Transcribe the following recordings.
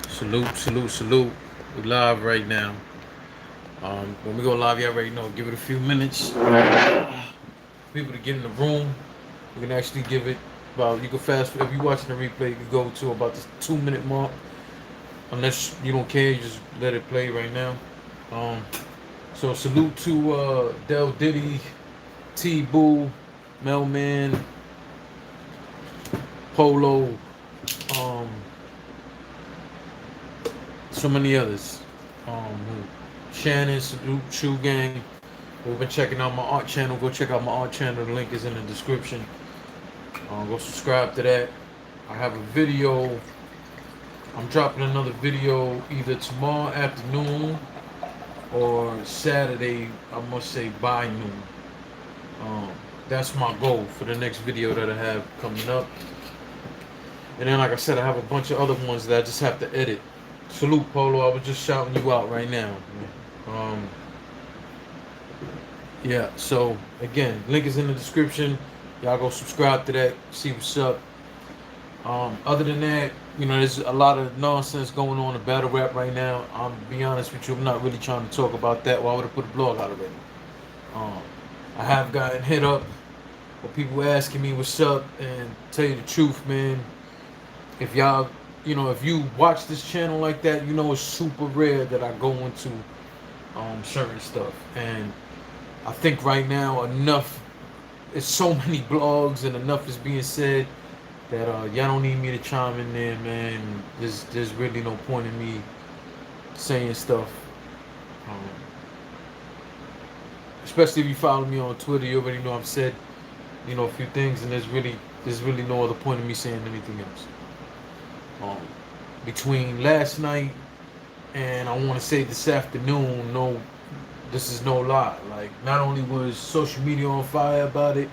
Salute, salute, salute. We live right now. When we go live, you already know. Give it a few minutes. People to get in the room. We can actually give it about. You can fast. If you're watching the replay, you can go to about the 2 minute mark. Unless you don't care, you just let it play right now. Um, so salute to Del Diddy, T Boo, Melman, Polo, um, so many others. Shannon, salute Shoe Gang. We've been checking out my art channel. Go check out my art channel. The link is in the description. Go subscribe to that. I have a video. I'm dropping another video either tomorrow afternoon or Saturday. I must say by noon. Um, that's my goal for the next video that I have coming up. And then, like I said, I have a bunch of other ones that I just have to edit. Salute, Polo. I was just shouting you out right now. Um, Yeah, so again, link is in the description. Y'all go subscribe to that, see what's up. Other than that, there's a lot of nonsense going on in battle rap right now. I'm be honest with you, I'm not really trying to talk about that. Why would I put a blog out already? Um, I have gotten hit up with people asking me what's up, and tell you the truth, man. If y'all, if you watch this channel like that, it's super rare that I go into certain stuff. And I think right now enough. It's so many blogs and enough is being said that y'all don't need me to chime in there, man. There's really no point in me saying stuff. Um, Especially if you follow me on Twitter, you already know I've said a few things, and there's really no other point in me saying anything else. Um, Between last night and I want to say this afternoon, no, this is no lie. Like, not only was social media on fire about it,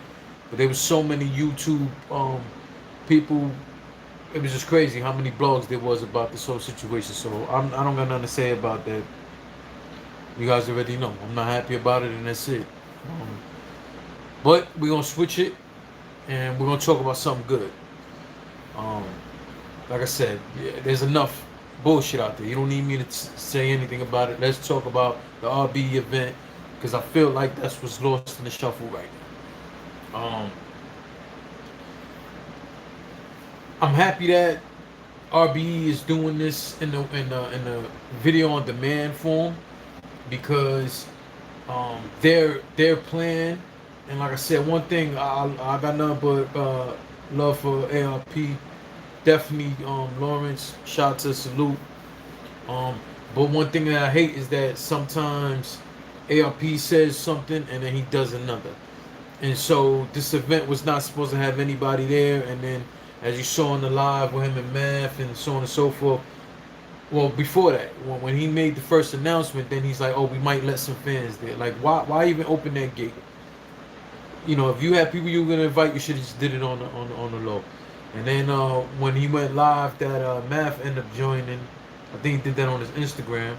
but there was so many YouTube people. It was just crazy how many blogs there was about this whole situation. So I don't got nothing to say about that. You guys already know. I'm not happy about it, and that's it. Um, but we're gonna switch it, and we're gonna talk about something good. Um, like I said, yeah, there's enough bullshit out there. You don't need me to say anything about it. Let's talk about the RB event because I feel like that's what's lost in the shuffle right now. I'm happy that RBE is doing this in the video on demand form because their plan, and like I said, one thing I got nothing but love for ARP. Definitely, Lawrence, shout to salute. Um, but one thing that I hate is that sometimes ARP says something and then he does another. And so this event was not supposed to have anybody there. And then, as you saw in the live with him and Math and so on and so forth, well, before that, when he made the first announcement, then he's like, "Oh, we might let some fans there." Like, why even open that gate? If you had people you were gonna invite, you should have just did it on the low. And then when he went live, that Math ended up joining. I think he did that on his Instagram.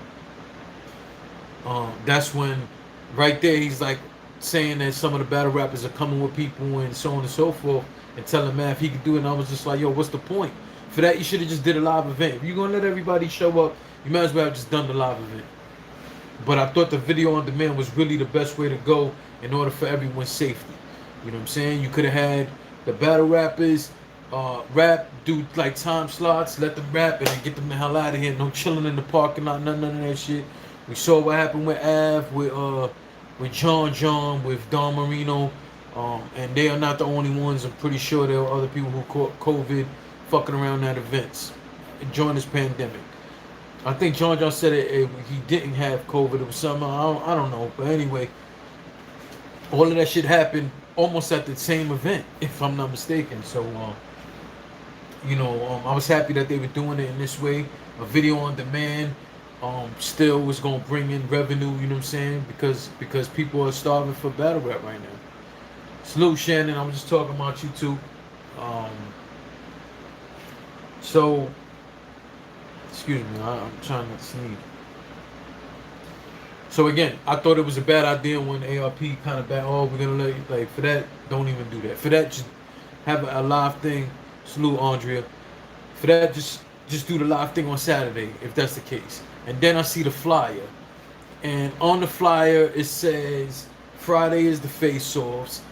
That's when, right there, he's like saying that some of the battle rappers are coming with people and so on and so forth, and telling Math he could do it. And I was just like, "Yo, what's the point? For that, you should have just did a live event. If you're gonna let everybody show up, you might as well have just done the live event." But I thought the video on demand was really the best way to go in order for everyone's safety. You know what I'm saying? You could have had the battle rappers rap, do like time slots, let them rap, and then get them the hell out of here. No chilling in the parking lot, none of that shit. We saw what happened with Av, with John, with Don Marino, and they are not the only ones. I'm pretty sure there are other people who caught COVID fucking around at events during this pandemic. I think John said he didn't have COVID. It was something I don't know, but anyway, all of that shit happened almost at the same event, if I'm not mistaken. So, I was happy that they were doing it in this way. A video on demand still was gonna bring in revenue. You know what I'm saying? Because people are starving for battle rap right now. Salute, Shannon. I was just talking about you too. Um, so, excuse me. I'm trying not to sneeze. So again, I thought it was a bad idea when ARP kind of we're gonna let you, like, for that, don't even do that. For that, just have a live thing. Salute, Andrea. For that, just just do the live thing on Saturday if that's the case. And then I see the flyer, and on the flyer it says Friday is the face-offs,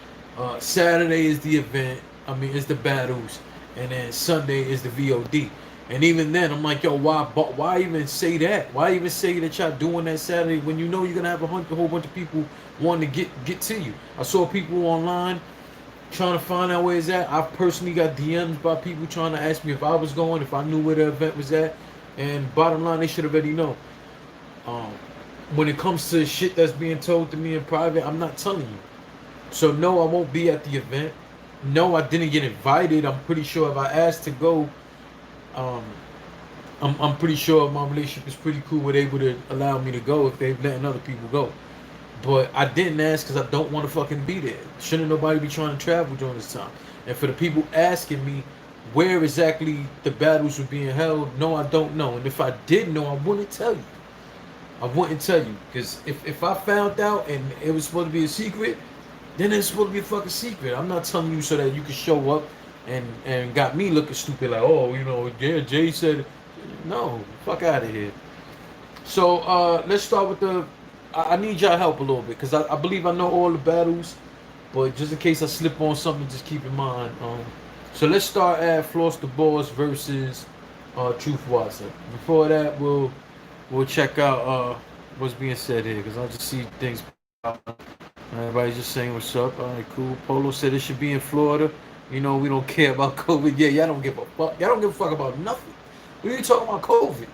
Saturday is the event. I mean, it's the battles, and then Sunday is the VOD. And even then, I'm like, yo, why even say that? Why even say that y'all doing that Saturday when you know you're gonna have a whole bunch of people wanting to get to you? I saw people online trying to find out where it's at. I've personally got DMs by people trying to ask me if I was going, if I knew where the event was at. And bottom line, they should already know. Um, when it comes to shit that's being told to me in private, I'm not telling you. So no, I won't be at the event. No, I didn't get invited. I'm pretty sure if I asked to go, um, I'm pretty sure my relationship is pretty cool where they would have allowed me to go if they're letting other people go. But I didn't ask because I don't want to fucking be there. Shouldn't nobody be trying to travel during this time? And for the people asking me where exactly the battles were being held, no, I don't know. And if I did know, I wouldn't tell you. I wouldn't tell you. Because if I found out and it was supposed to be a secret, then it's supposed to be a fucking secret. I'm not telling you so that you can show up and got me looking stupid like, oh, you know, yeah, Jay said, no, fuck out of here. So let's start with the. I need y'all help a little bit because I believe I know all the battles, but just in case I slip on something, just keep in mind. So let's start at Floss the Boss versus Truth Watson. Before that, we'll check out what's being said here because I just see things. Everybody's just saying what's up. All right, cool. Polo said it should be in Florida. You know we don't care about COVID. Yeah, y'all don't give a fuck. Y'all don't give a fuck about nothing. We ain't talking about COVID.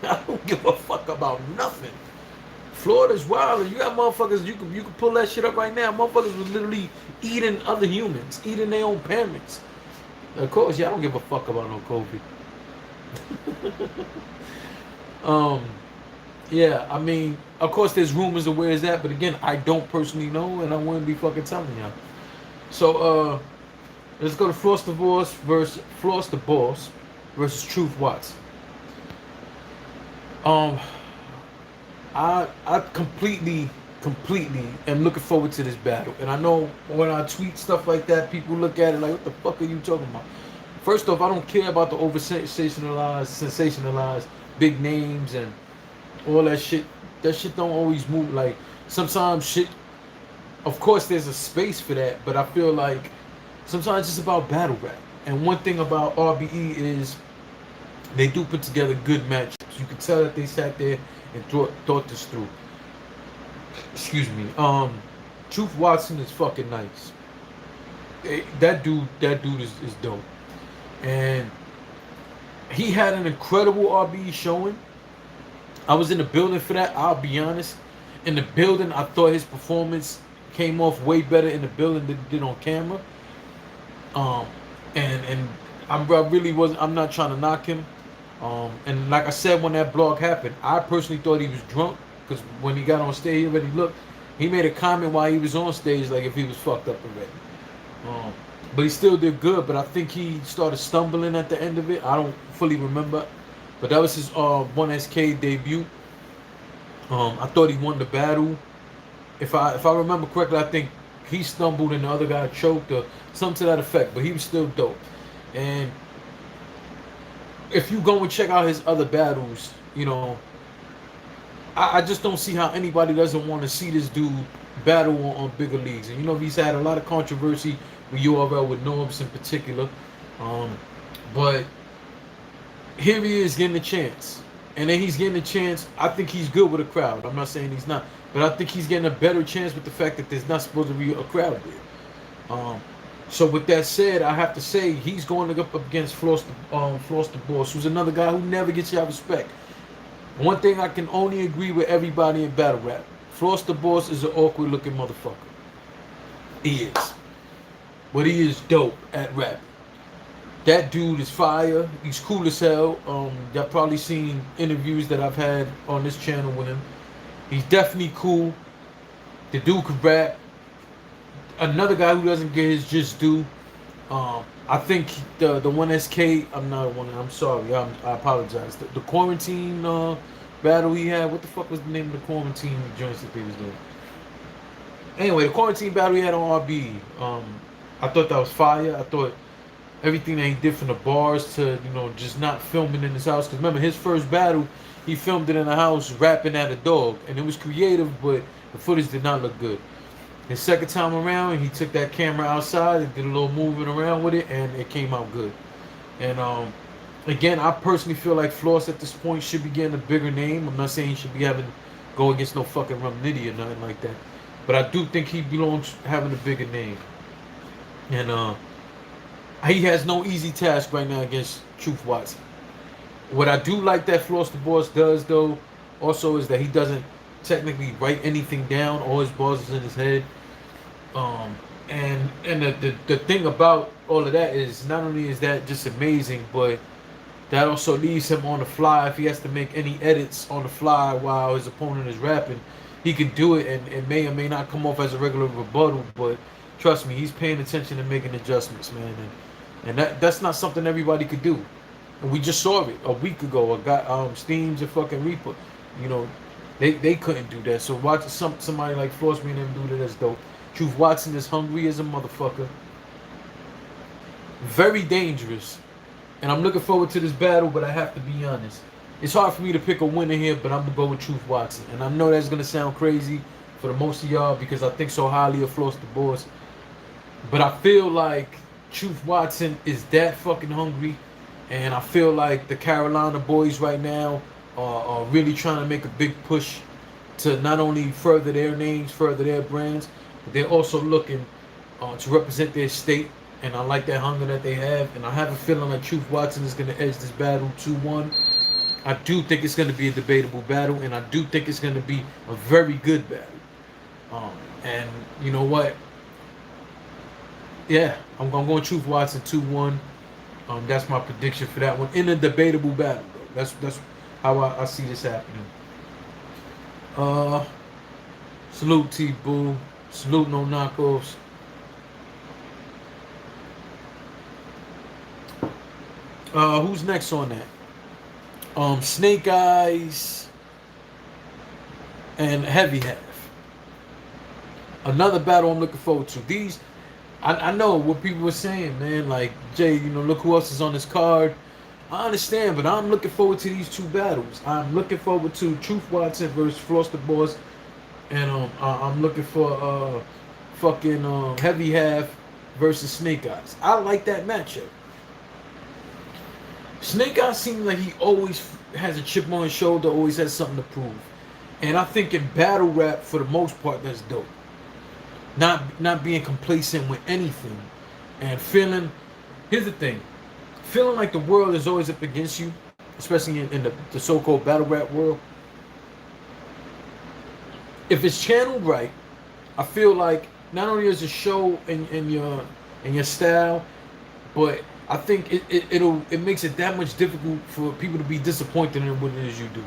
I don't give a fuck about nothing. Florida's wild. You got motherfuckers. You can pull that shit up right now. Motherfuckers was literally eating other humans, eating their own parents. Of course, y'all don't give a fuck about no COVID. Yeah, I mean, of course, there's rumors of where it's at, but again, I don't personally know, and I wouldn't be fucking telling y'all. So, let's go to Floss the Boss versus Truth Watson. I completely am looking forward to this battle. And I know when I tweet stuff like that, people look at it like, what the fuck are you talking about? First off, I don't care about the sensationalized big names and all that shit. That shit don't always move. Like, sometimes shit, of course there's a space for that, but I feel like sometimes it's about battle rap. And one thing about RBE is they do put together good matchups. You can tell that they sat there and thought this through. Excuse me. Truth Watson is fucking nice. That dude is dope. And he had an incredible RBE showing. I was in the building for that, I'll be honest. In the building, I thought his performance came off way better in the building than it did on camera. And I really wasn't, I'm not trying to knock him. And like I said, when that blog happened, I personally thought he was drunk because when he got on stage, he already looked. He made a comment while he was on stage, like if he was fucked up already. But he still did good. But I think he started stumbling at the end of it. I don't fully remember, but that was his 1SK debut. I thought he won the battle. If I remember correctly, I think he stumbled and the other guy choked or something to that effect. But he was still dope. And if you go and check out his other battles, you know, I just don't see how anybody doesn't want to see this dude battle on bigger leagues. And you know, he's had a lot of controversy with URL, with Norbs in particular. But here he is getting a chance. And then he's getting a chance. I think he's good with a crowd. I'm not saying he's not. But I think he's getting a better chance with the fact that there's not supposed to be a crowd there. So with that said, I have to say he's going up against Floss the Boss, who's another guy who never gets y'all respect. One thing I can only agree with everybody in battle rap: Floss the Boss is an awkward looking motherfucker. He is, but he is dope at rap. That dude is fire. He's cool as hell. Y'all probably seen interviews that I've had on this channel with him. He's definitely cool. The dude can rap. Another guy who doesn't get his just due. I think the 1SK. I'm sorry. I apologize. The quarantine battle he had. What the fuck was the name of the quarantine joints that they was doing? Anyway, the quarantine battle he had on RB. I thought that was fire. I thought everything that he did from the bars to, you know, just not filming in his house. Because remember, his first battle, he filmed it in the house rapping at a dog. And it was creative, but the footage did not look good. His second time around, he took that camera outside and did a little moving around with it, and it came out good. And again, I personally feel like Floss at this point should be getting a bigger name. I'm not saying he should be having go against no fucking Rum Nitty or nothing like that, but I do think he belongs having a bigger name. And he has no easy task right now against Truth Watson. What I do like that Floss the Boss does, though, also is that he doesn't technically write anything down. All his bars is in his head. And the thing about all of that is not only is that just amazing, but that also leaves him on the fly. If he has to make any edits on the fly while his opponent is rapping, he can do it, and it may or may not come off as a regular rebuttal. But trust me, he's paying attention and making adjustments, man. And that's not something everybody could do. And we just saw it a week ago. A guy, Steams and fucking Reaper, you know, they couldn't do that. So watching somebody like Floss being able to do that, that's dope. Truth Watson is hungry as a motherfucker. Very dangerous. And I'm looking forward to this battle, but I have to be honest. It's hard for me to pick a winner here, but I'm going to go with Truth Watson. And I know that's going to sound crazy for the most of y'all because I think so highly of Floss the Boss. But I feel like Truth Watson is that fucking hungry. And I feel like the Carolina boys right now are really trying to make a big push to not only further their names, further their brands, but they're also looking to represent their state. And I like that hunger that they have. And I have a feeling like Truth Watson is going to edge this battle 2-1. I do think it's going to be a debatable battle. And I do think it's going to be a very good battle. And you know what? Yeah, I'm going to go with Truth Watson 2-1. That's my prediction for that one. In a debatable battle, though. That's how I see this happening. Salute T-Boo. Salute No Knockoffs. Who's next on that? Snake Eyes and Heavy Half. Another battle I'm looking forward to. These, I know what people were saying, man. Like, Jay, you know, look who else is on this card. I understand, but I'm looking forward to these two battles. I'm looking forward to Truth Watson versus Floss the Boss. And I'm looking for fucking Heavy Half versus Snake Eyes. I like that matchup. Snake Eyes seems like he always has a chip on his shoulder, always has something to prove. And I think in battle rap, for the most part, that's dope. Not being complacent with anything. And feeling, here's the thing, feeling like the world is always up against you, especially in the so-called battle rap world. If it's channeled right, I feel like not only is a show in your style, but I think it makes it that much difficult for people to be disappointed in what it is you do.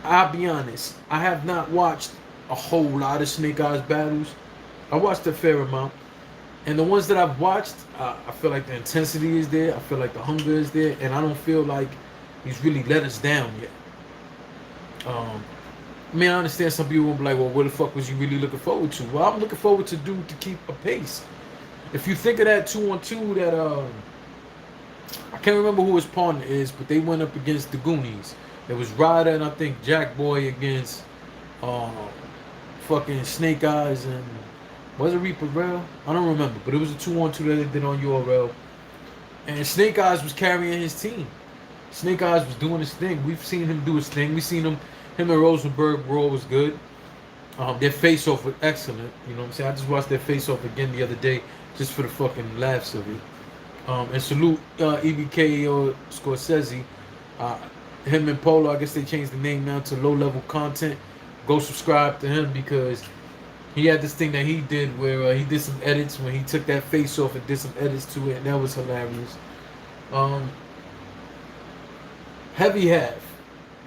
I'll be honest, I have not watched a whole lot of Snake Eyes battles. I watched a fair amount, and the ones that I've watched, I feel like the intensity is there. I feel like the hunger is there, and I don't feel like he's really let us down yet. I mean, I understand some people will be like, well, what the fuck was you really looking forward to? Well, I'm looking forward to dude to keep a pace. If you think of that 2-on-2 that I can't remember who his partner is, but they went up against the Goonies. It was Ryder and I think Jack Boy against fucking Snake Eyes and was it Reaper Rail? I don't remember, but it was a 2-on-2 that they did on URL. And Snake Eyes was carrying his team. Snake Eyes was doing his thing. We've seen him do his thing. We've seen him and Rosenberg Raw was good. Their face-off was excellent. You know what I'm saying? I just watched their face-off again the other day just for the fucking laughs of it. And salute EBK or Scorsese. Him and Polo, I guess they changed the name now to Low Level Content. Go subscribe to him because he had this thing that he did where he did some edits when he took that face off and did some edits to it, and that was hilarious. Heavy Half.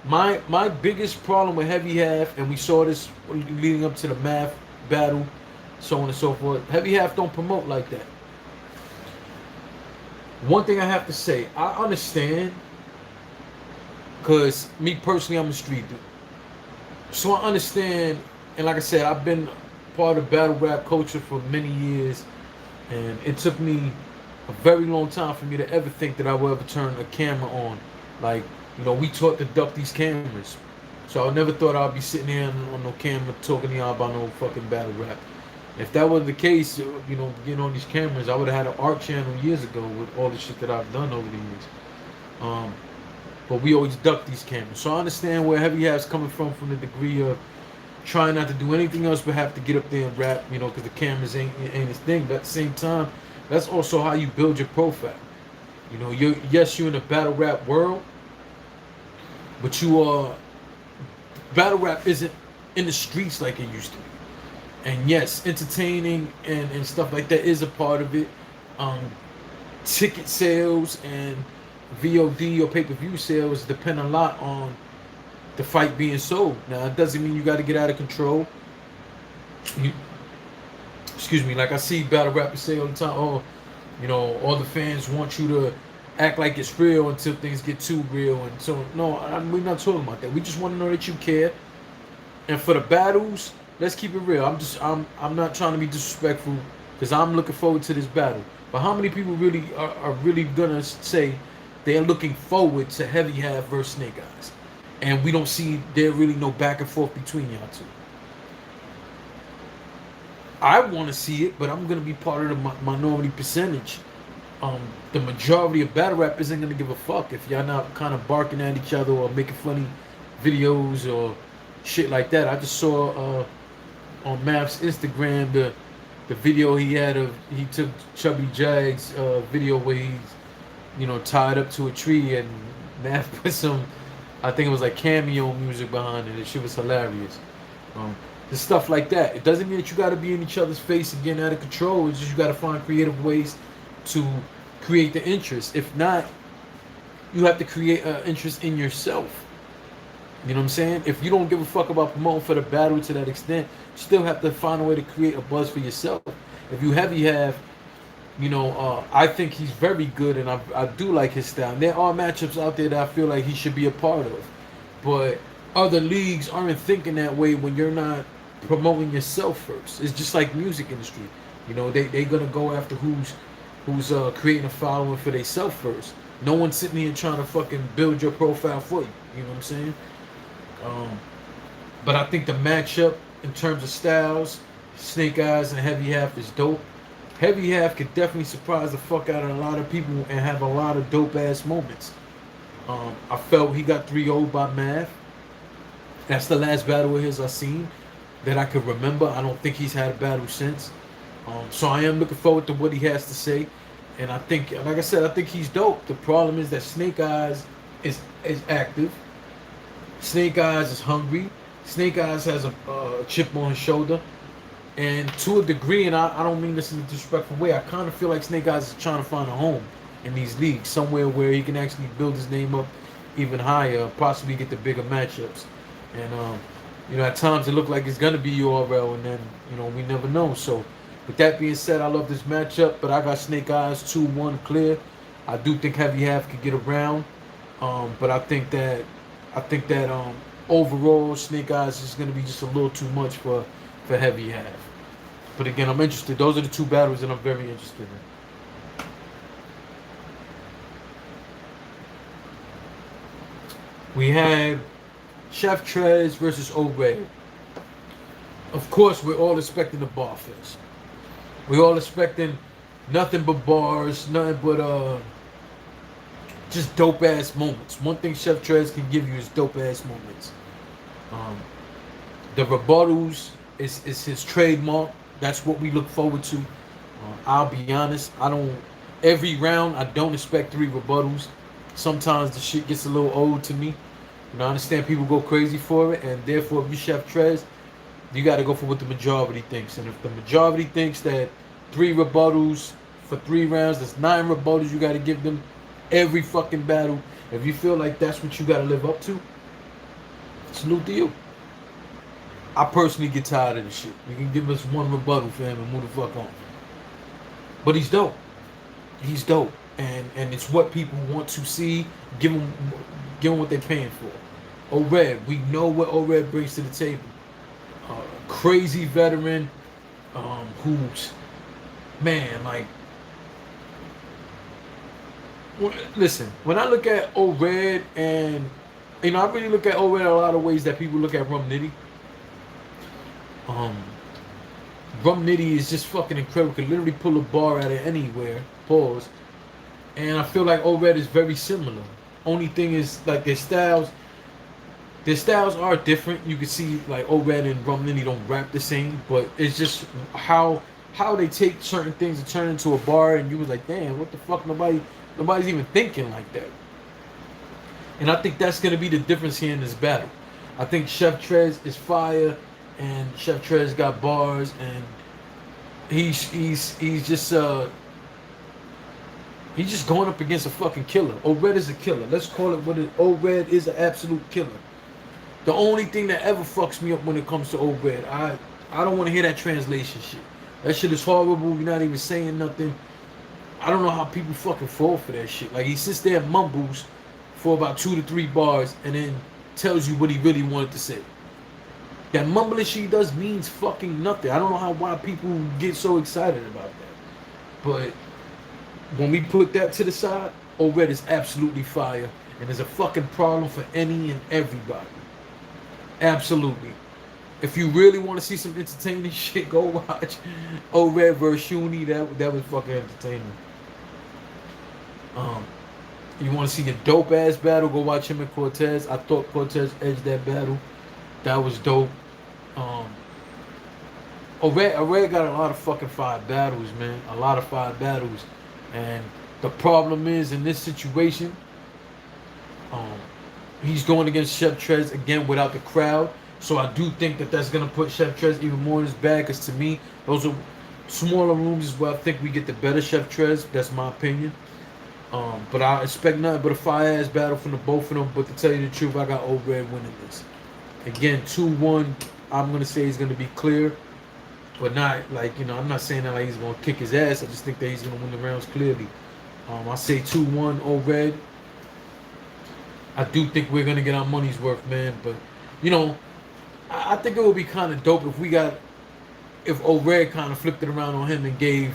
My biggest problem with Heavy Half, and we saw this leading up to the math battle, so on and so forth. Heavy Half don't promote like that. One thing I have to say, I understand, because me personally, I'm a street dude. So I understand, and like I said, I've been part of battle rap culture for many years, and it took me a very long time for me to ever think that I would ever turn a camera on. Like, we taught to duck these cameras. So I never thought I'd be sitting here on no camera talking to y'all about no fucking battle rap. If that was the case, getting on these cameras, I would have had an art channel years ago with all the shit that I've done over the years. But we always duck these cameras. So I understand where Heavy Half's coming from the degree of trying not to do anything else but have to get up there and rap, because the cameras ain't his thing. But at the same time, that's also how you build your profile. You're in a battle rap world, but battle rap isn't in the streets like it used to be. And yes, entertaining and stuff like that is a part of it. Ticket sales and VOD or pay-per-view sales depend a lot on the fight being sold. Now, it doesn't mean you got to get out of control. Excuse me, like I see battle rappers say all the time, all the fans want you to act like it's real until things get too real. And so, no, we're not talking about that. We just want to know that you care. And for the battles, let's keep it real. I'm not trying to be disrespectful because I'm looking forward to this battle. But how many people really are really gonna say they're looking forward to Heavy Half versus Snake Eyes, and we don't see there really no back and forth between y'all two? I want to see it, but I'm gonna be part of the minority percentage. The majority of battle rap isn't gonna give a fuck if y'all not kind of barking at each other or making funny videos or shit like that. I just saw on Math's Instagram the video he took Chubby Jag's video where he's tied up to a tree, and Math put some, I think it was like cameo music behind it. The shit was hilarious. The stuff like that. It doesn't mean that you got to be in each other's face and getting out of control. It's just you got to find creative ways to create the interest. If not, you have to create an interest in yourself. You know what I'm saying? If you don't give a fuck about promoting for the battle to that extent, you still have to find a way to create a buzz for yourself. If you Heavy Half, I think he's very good, and I do like his style. And there are matchups out there that I feel like he should be a part of. But other leagues aren't thinking that way when you're not promoting yourself first. It's just like music industry. They're going to go after who's creating a following for themselves first. No one's sitting here trying to fucking build your profile for you. You know what I'm saying? But I think the matchup in terms of styles, Snake Eyes and Heavy Half is dope. Heavy Half could definitely surprise the fuck out of a lot of people and have a lot of dope ass moments. I felt he got 3-0 by Math. That's the last battle of his I seen that I could remember. I don't think he's had a battle since. So I am looking forward to what he has to say. And I think, like I said, I think he's dope. The problem is that Snake Eyes is active. Snake Eyes is hungry. Snake Eyes has a chip on his shoulder. And to a degree, and I don't mean this in a disrespectful way, I kind of feel like Snake Eyes is trying to find a home in these leagues, somewhere where he can actually build his name up even higher, possibly get the bigger matchups. And, at times it looked like it's going to be URL, and then, we never know. So, with that being said, I love this matchup, but I got Snake Eyes 2-1 clear. I do think Heavy Half could get around, but I think that overall Snake Eyes is going to be just a little too much for Heavy Half. But again, I'm interested. Those are the two battles that I'm very interested in. We had Chef Trez versus Rbe. Of course, we're all expecting the bar fest. We're all expecting nothing but bars, nothing but just dope ass moments. One thing Chef Trez can give you is dope ass moments. The rebuttals is his trademark. That's what we look forward to. I'll be honest, every round I don't expect 3 rebuttals. Sometimes the shit gets a little old to me. I understand people go crazy for it, and therefore if you Chef Trez, you got to go for what the majority thinks. And if the majority thinks that 3 rebuttals for 3 rounds, that's 9 rebuttals you got to give them every fucking battle. If you feel like that's what you got to live up to, salute to you. I personally get tired of this shit. You can give us 1 rebuttal, fam, and move the fuck on. But he's dope. He's dope. And it's what people want to see. Give him what they're paying for. Rbe, we know what Rbe brings to the table. Crazy veteran who's, man, like, Listen, when I look at O-Red and I really look at O-Red a lot of ways that people look at Rum Nitty. Um, Rum Nitty is just fucking incredible. Could literally pull a bar out of anywhere. Pause. And I feel like O-Red is very similar. Only thing is like their styles are different. You can see like O-Red and Rum Nitty don't rap the same, but it's just how they take certain things and turn into a bar, and you was like, damn, what the fuck? Nobody's even thinking like that. And I think that's gonna be the difference here in this battle. I think Chef Trez is fire, and Chef Trez got bars, and he's just going up against a fucking killer. O-Red is a killer. Let's call it what it. O-Red is an absolute killer. The only thing that ever fucks me up when it comes to O-Red, I don't want to hear that translation shit. That shit is horrible. You're not even saying nothing. I don't know how people fucking fall for that shit. Like he sits there and mumbles for about 2 to 3 bars and then tells you what he really wanted to say. That mumbling shit he does means fucking nothing. I don't know why people get so excited about that. But when we put that to the side, O-Red is absolutely fire and is a fucking problem for any and everybody. Absolutely. If you really want to see some entertaining shit, go watch O-Red vs. Shuni. That was fucking entertaining. You want to see a dope ass battle? Go watch him and Cortez. I thought Cortez edged that battle. That was dope. O-Red got a lot of fucking fire battles, man. A lot of fire battles, and the problem is in this situation, he's going against Chef Trez again without the crowd. So I do think that that's gonna put Chef Trez even more in his bag. Cause to me, those are smaller rooms is where I think we get the better Chef Trez. That's my opinion. But I expect nothing but a fire ass battle from the both of them. But to tell you the truth, I got O-Red winning this. Again, 2-1. I'm gonna say he's gonna be clear, but not like I'm not saying that like he's gonna kick his ass. I just think that he's gonna win the rounds clearly. I say 2-1 O-Red. I do think we're gonna get our money's worth, man. But I think it would be kind of dope if O-Red kind of flipped it around on him and gave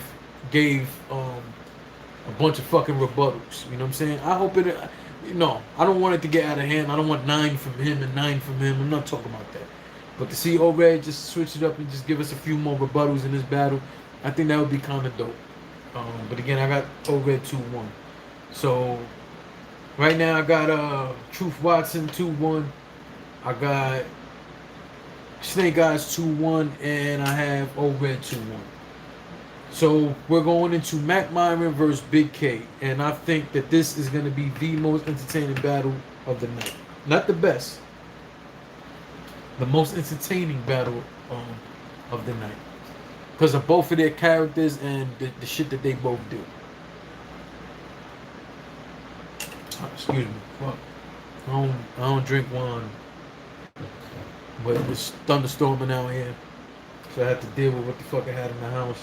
a bunch of fucking rebuttals. You know what I'm saying? I hope it. I don't want it to get out of hand. I don't want 9 from him and 9 from him. I'm not talking about that. But to see O-Red just switch it up and just give us a few more rebuttals in this battle, I think that would be kind of dope. But again, I got O-Red 2-1. So right now I got Truth Watson 2-1. I got Snake Eyes 2-1, and I have O-Red 2-1. So we're going into Mac Myron versus Big K, and I think that this is going to be the most entertaining battle of the night. Not the best, the most entertaining battle of the night, because of both of their characters and the shit that they both do. Excuse me. Fuck. I don't drink wine, but it's thunderstorming out here, so I have to deal with what the fuck I had in the house.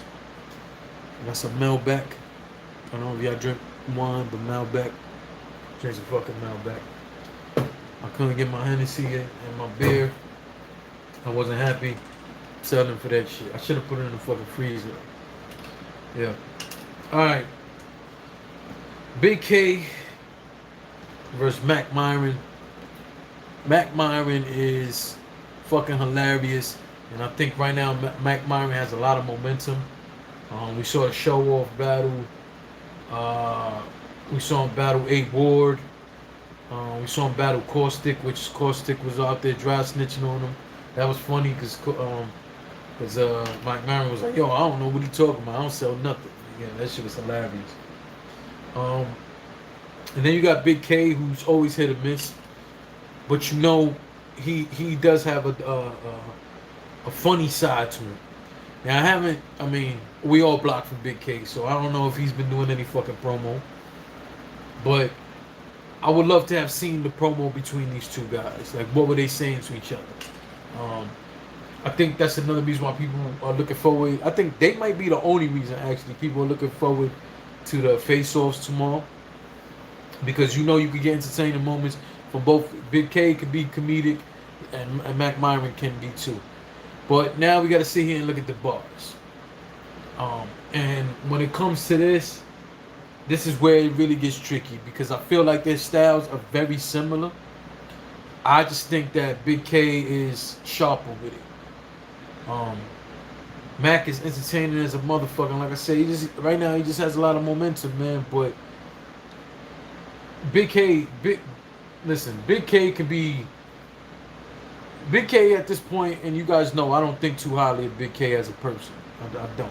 I got some Malbec. I don't know if y'all drink wine, but Malbec. Drink some fucking Malbec. I couldn't get my Hennessy and my beer. I wasn't happy selling for that shit. I should have put it in the fucking freezer. Yeah. Alright. Big K versus Mac Myron. Mac Myron is fucking hilarious. And I think right now Mac Myron has a lot of momentum. We saw a show-off battle. We saw him battle A Ward. We saw him battle Caustic, which Caustic was out there dry snitching on him. That was funny because Mike Myron was like, yo, I don't know what he talking about. I don't sell nothing. Yeah, that shit was hilarious. And then you got Big K, who's always hit or miss. But he does have a funny side to him. Now we all blocked from Big K, so I don't know if he's been doing any fucking promo. But I would love to have seen the promo between these two guys. Like, what were they saying to each other? I think that's another reason why people are looking forward. I think they might be the only reason, actually, people are looking forward to the face-offs tomorrow. Because you could get entertaining moments from both. Big K can be comedic, and Mac Myron can be too. But now we got to sit here and look at the bars. And when it comes to this, this is where it really gets tricky because I feel like their styles are very similar. I just think that Big K is sharper with it. Um, Mac is entertaining as a motherfucker. And like I said, he just right now he just has a lot of momentum, man. But Big K, listen, Big K can be Big K at this point, and you guys know I don't think too highly of Big K as a person. I don't.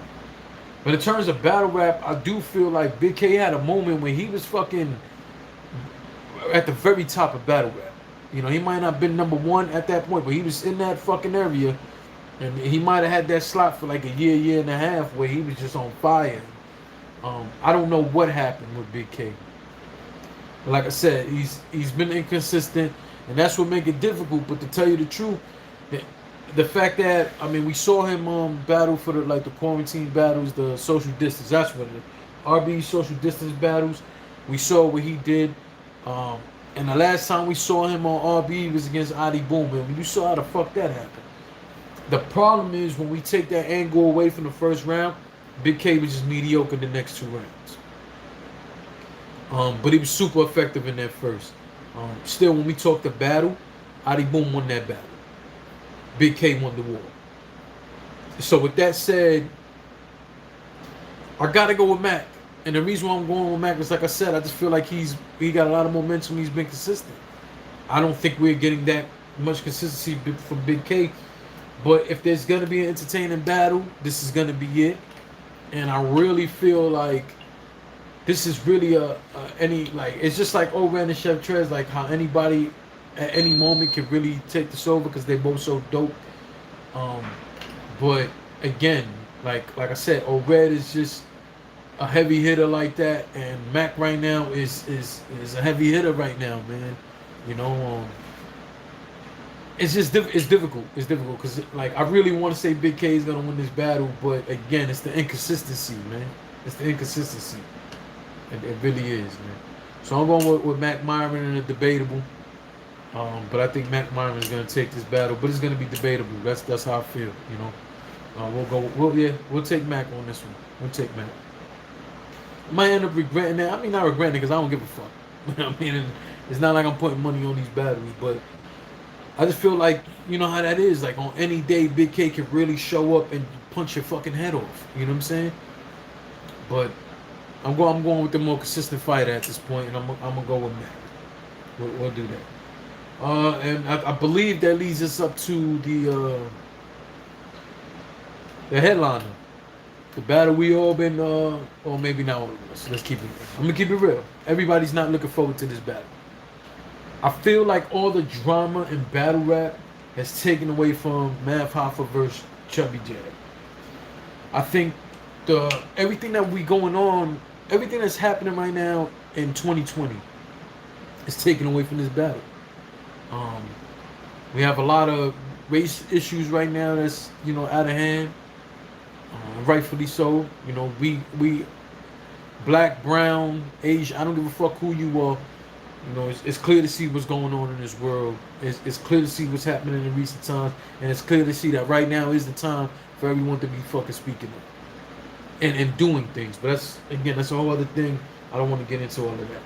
But in terms of battle rap, I do feel like Big K had a moment when he was fucking at the very top of battle rap. You know, he might not have been number one at that point, but he was in that fucking area. And he might have had that slot for like a year and a half where he was just on fire. I don't know what happened with Big K. Like I said, he's been inconsistent, and that's what makes it difficult. But to tell you the truth, the fact that I mean we saw him battle for the quarantine battles, the social distance. That's what it is. RB social distance battles. We saw what he did. And the last time we saw him on RB was against Adi Boom, and you saw how the fuck that happened. The problem is when we take that angle away from the first round, Big K was just mediocre the next 2 rounds. But he was super effective in that first. Still, when we talk the battle, Adi Boom won that battle. Big K won the war. So with that said, I gotta go with Mac. And the reason why I'm going with Mac is, like I said, I just feel like he got a lot of momentum. He's been consistent. I don't think we're getting that much consistency from Big K. But if there's gonna be an entertaining battle, this is gonna be it. And I really feel like this is really it's just like Oran and Chef Trez, like how anybody at any moment can really take this over because they're both so dope. But again, like I said, Ored is just a heavy hitter like that, and Mac right now is a heavy hitter right now, man. You know, it's just it's difficult. It's difficult because like I really want to say Big K is gonna win this battle, but again, it's the inconsistency, man. It's the inconsistency. It really is, man. So I'm going with Mac Myron in a debatable. But I think Mac Myron is gonna take this battle, but it's gonna be debatable. That's how I feel, you know. We'll take Mac on this one. We'll take Mac. Might end up regretting that. I mean, not regretting it because I don't give a fuck. I mean, it's not like I'm putting money on these battles, but I just feel like, you know how that is. Like on any day, Big K can really show up and punch your fucking head off. You know what I'm saying? But I'm going with the more consistent fighter at this point, and I'm gonna go with Mac. We'll do that. And I believe that leads us up to the headliner. The battle we all been, or maybe not all of us. Let's keep it. I'm gonna keep it real. Everybody's not looking forward to this battle. I feel like all the drama in battle rap has taken away from Mav Hoffa versus Chubby Jag. I think everything that we going on, everything that's happening right now in 2020 is taken away from this battle. We have a lot of race issues right now that's, you know, out of hand. Rightfully so. You know, we black, brown, Asian, I don't give a fuck who you are. You know, it's clear to see what's going on in this world. It's clear to see what's happening in recent times, and it's clear to see that right now is the time for everyone to be fucking speaking up and doing things. But that's a whole other thing. I don't want to get into all of that.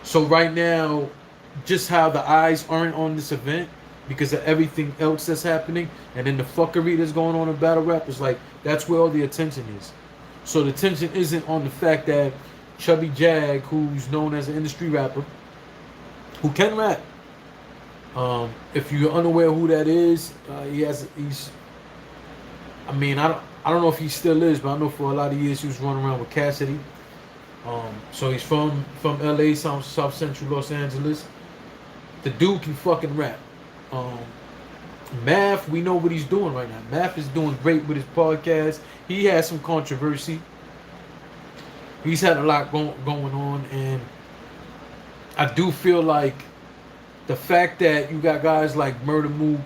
So right now, just how the eyes aren't on this event because of everything else that's happening, and then the fuckery that's going on in battle rap is like that's where all the attention is. So the attention isn't on the fact that Chubby Jag, who's known as an industry rapper, who can rap. If you're unaware who that is, he's. I mean, I don't know if he still is, but I know for a lot of years he was running around with Cassidy. So he's from LA, South Central Los Angeles. The dude can fucking rap. Math, we know what he's doing right now. Math is doing great with his podcast. He has some controversy. He's had a lot going on, and I do feel like the fact that you got guys like Murder Mook,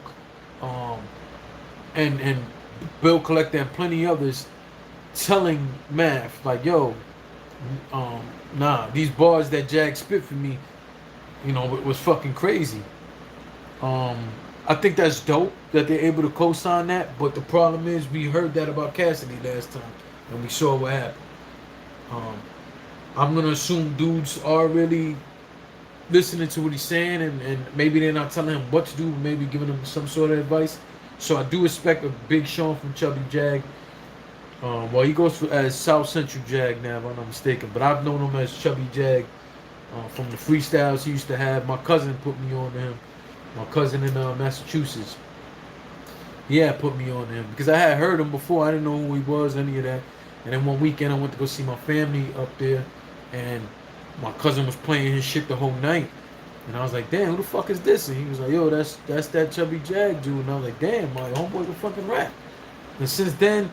and Bill Collector and plenty others telling Math like, yo, nah, these bars that Jag spit for me, you know, was fucking crazy. I think that's dope that they're able to co-sign that, but the problem is we heard that about Cassidy last time, and we saw what happened. Um, I'm gonna assume dudes are really listening to what he's saying, and maybe they're not telling him what to do, maybe giving him some sort of advice. So I do expect a big Sean from Chubby Jag. Well, he goes as South Central Jag now, if I'm not mistaken, but I've known him as Chubby Jag from the freestyles he used to have. My cousin put me on to him. My cousin in Massachusetts. Yeah, put me on to him because I had heard him before. I didn't know who he was, any of that. And then one weekend I went to go see my family up there, and my cousin was playing his shit the whole night. And I was like, damn, who the fuck is this? And he was like, yo, that's that Chubby Jag dude. And I was like, damn, my homeboy can fucking rap. And since then,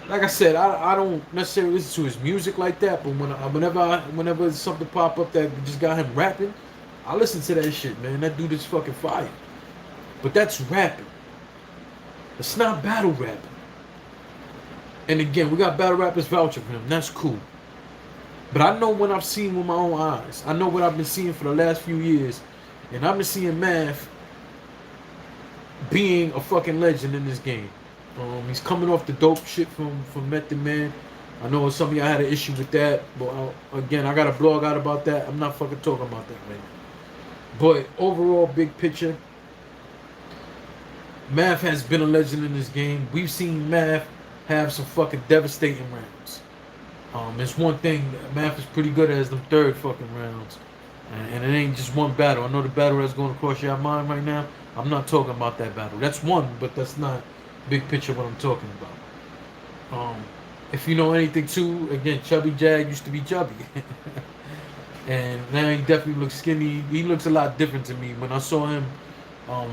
like I said, I don't necessarily listen to his music like that, but whenever something pop up that just got him rapping, I listen to that shit, man. That dude is fucking fire. But that's rapping. It's not battle rapping. And again, we got battle rappers vouching for him. That's cool. But I know what I've seen with my own eyes. I know what I've been seeing for the last few years. And I've been seeing Math being a fucking legend in this game. He's coming off the dope shit from Method Man. I know some of y'all had an issue with that, but again, I got a blog out about that. I'm not fucking talking about that right now. But overall, big picture, Math has been a legend in this game. We've seen Math have some fucking devastating rounds. It's one thing Math is pretty good at is them third fucking rounds. And it ain't just one battle. I know the battle that's going across your mind right now. I'm not talking about that battle. That's one, but that's not big picture what I'm talking about. If you know anything too, again, Chubby Jag used to be chubby. And now he definitely looks skinny. He looks a lot different to me. When I saw him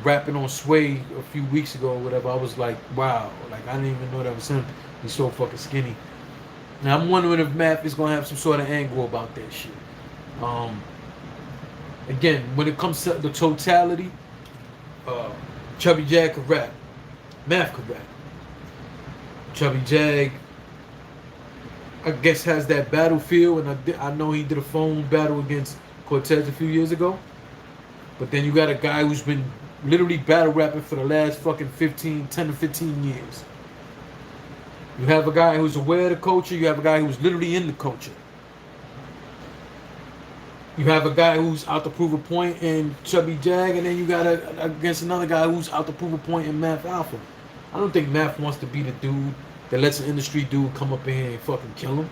rapping on Sway a few weeks ago or whatever, I was like, wow. Like, I didn't even know that was him. He's so fucking skinny. Now, I'm wondering if Math is going to have some sort of angle about that shit. Again, when it comes to the totality, Chubby Jag could rap. Math could rap. Chubby Jag, I guess, has that battlefield, and I know he did a phone battle against Cortez a few years ago. But then you got a guy who's been literally battle rapping for the last fucking 10 to 15 years. You have a guy who's aware of the culture. You have a guy who's literally in the culture. You have a guy who's out to prove a point in Chubby Jag, and then you got against another guy who's out to prove a point in Math Alpha. I don't think Math wants to be the dude that lets an industry dude come up in here and fucking kill him.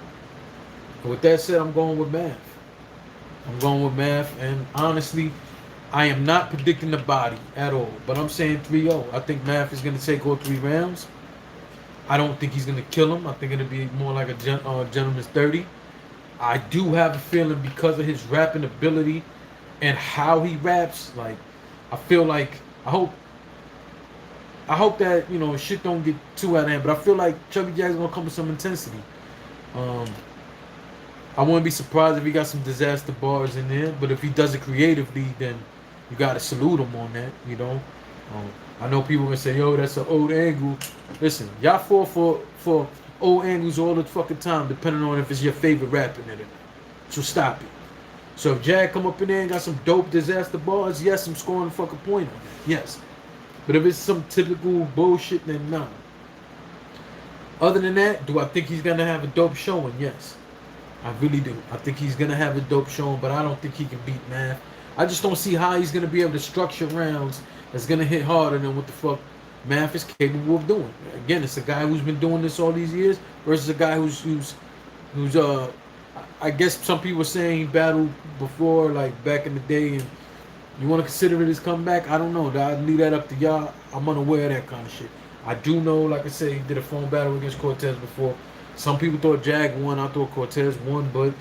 And with that said, I'm going with Math. I'm going with Math, and honestly, I am not predicting the body at all, but I'm saying 3-0. I think Math is going to take all 3 rounds. I don't think he's going to kill him. I think it'll be more like a gentleman's 30. I do have a feeling because of his rapping ability and how he raps, like, I feel like, I hope that, you know, shit don't get too out of hand, but I feel like Chubby Jag's going to come with some intensity. I wouldn't be surprised if he got some disaster bars in there, but if he does it creatively, then you got to salute him on that, you know. I know people gonna say, yo, that's an old angle. Listen, y'all fall for old angles all the fucking time, depending on if it's your favorite rapper in it or not. So stop it. So if Jag come up in there and got some dope disaster bars, yes, I'm scoring a fucking point on that. Yes. But if it's some typical bullshit, then no. Other than that, do I think he's gonna have a dope showing? Yes. I really do. I think he's gonna have a dope showing, but I don't think he can beat Math. I just don't see how he's gonna be able to structure rounds that's gonna hit harder than what the fuck Math is capable of doing. Again, it's a guy who's been doing this all these years versus a guy who's I guess some people are saying he battled before, like back in the day, and you want to consider it his comeback? I don't know. I'd leave that up to y'all. I'm unaware of that kind of shit. I do know, like I said, he did a phone battle against Cortez before. Some people thought Jag won. I thought Cortez won, but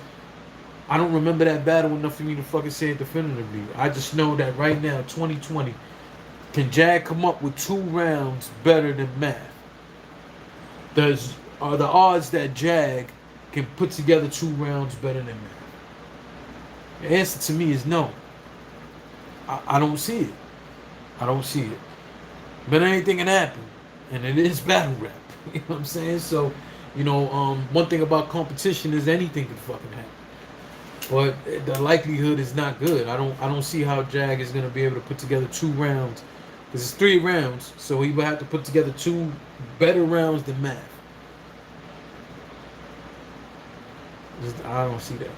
I don't remember that battle enough for me to fucking say it definitively. I just know that right now, 2020, can Jag come up with 2 rounds better than Math? Are the odds that Jag can put together 2 rounds better than Math? The answer to me is no. I don't see it. I don't see it. But anything can happen. And it is battle rap. You know what I'm saying? So, you know, one thing about competition is anything can fucking happen. But the likelihood is not good. I don't see how Jag is gonna be able to put together 2 rounds. Because it's 3 rounds, so he would have to put together 2 better rounds than Math. I don't see that.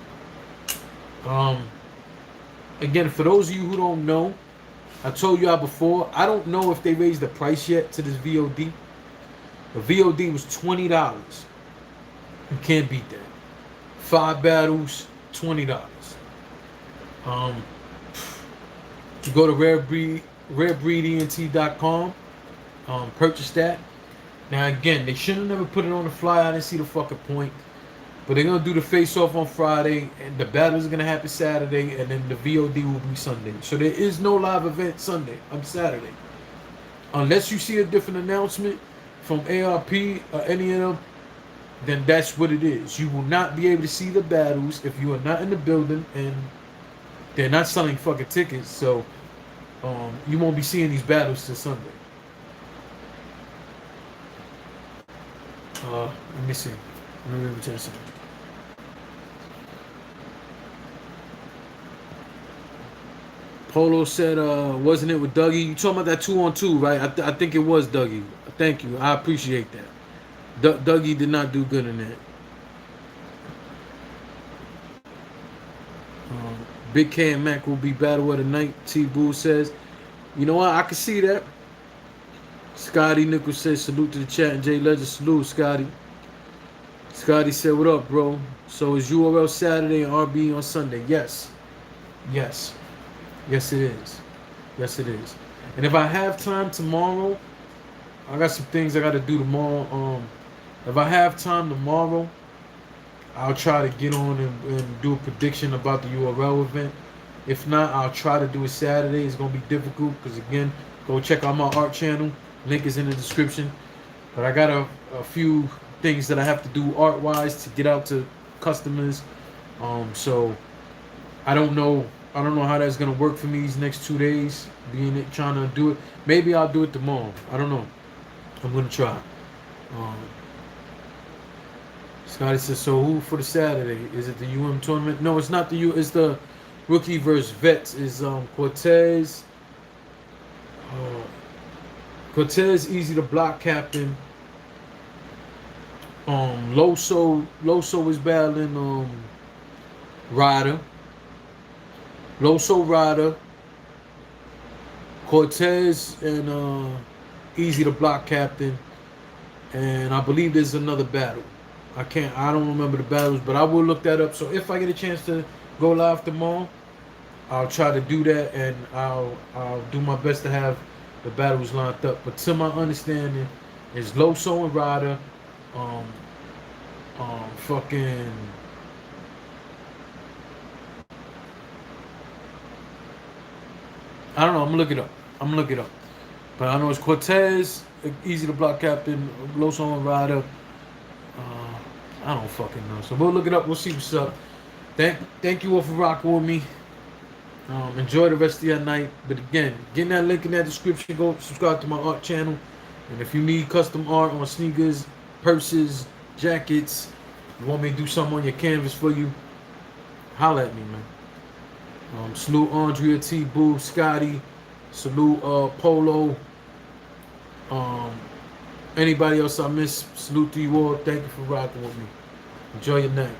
Again, for those of you who don't know, I told y'all before, I don't know if they raised the price yet to this VOD. The VOD was $20. You can't beat that. 5 battles, $20. You go to rarebreedent.com, purchase that. Now again, they should have never put it on the flyer. I didn't see the fucking point. But they're gonna do the face-off on Friday, and the battle is gonna happen Saturday, and then the VOD will be Sunday. So there is no live event Sunday on Saturday, unless you see a different announcement from ARP or any of them. Then that's what it is. You will not be able to see the battles if you are not in the building, and they're not selling fucking tickets. So you won't be seeing these battles till Sunday. Let me see. Let me tell you something. Polo said, wasn't it with Dougie? You talking about that 2-on-2, right? I think it was Dougie. Thank you. I appreciate that. Dougie did not do good in that. Big K and Mac will be battle of the night. T-Boo says, you know what? I can see that. Scotty Nichols says, salute to the chat. And Jay Legend, salute, Scotty. Scotty said, what up, bro? So is URL Saturday and RB on Sunday? Yes. Yes. Yes, it is. Yes, it is. And if I have time tomorrow, I got some things I got to do tomorrow. If I have time tomorrow, I'll try to get on and do a prediction about the URL event. If not, I'll try to do it Saturday. It's going to be difficult because, again, go check out my art channel. Link is in the description. But I got a few things that I have to do art-wise to get out to customers. So I don't know how that's gonna work for me these next 2 days. Trying to do it. Maybe I'll do it tomorrow. I don't know. I'm gonna try. Scotty says, so who for the Saturday? Is it the UM tournament? No, it's not the U. It's the rookie versus vets. Is Cortez. Cortez easy to block captain. Loso is battling Ryder. Loso Ryder. Cortez and easy to block captain. And I believe there's another battle. I don't remember the battles, but I will look that up. So if I get a chance to go live tomorrow, I'll try to do that, and I'll do my best to have the battles lined up. But to my understanding, it's Loso and Ryder, fucking I don't know. I'm gonna look it up. But I know it's Cortez, easy to block captain, Loso and Ryder. I don't fucking know. So we'll look it up. We'll see what's up. Thank you all for rocking with me. Enjoy the rest of your night. But again, get that link in that description. Go subscribe to my art channel. And if you need custom art on sneakers, purses, jackets, you want me to do something on your canvas for you, holla at me, man. Salute Andrea, T-Boo, Scotty. Salute Polo. Anybody else I miss, salute to you all. Thank you for rocking with me. Enjoy your night.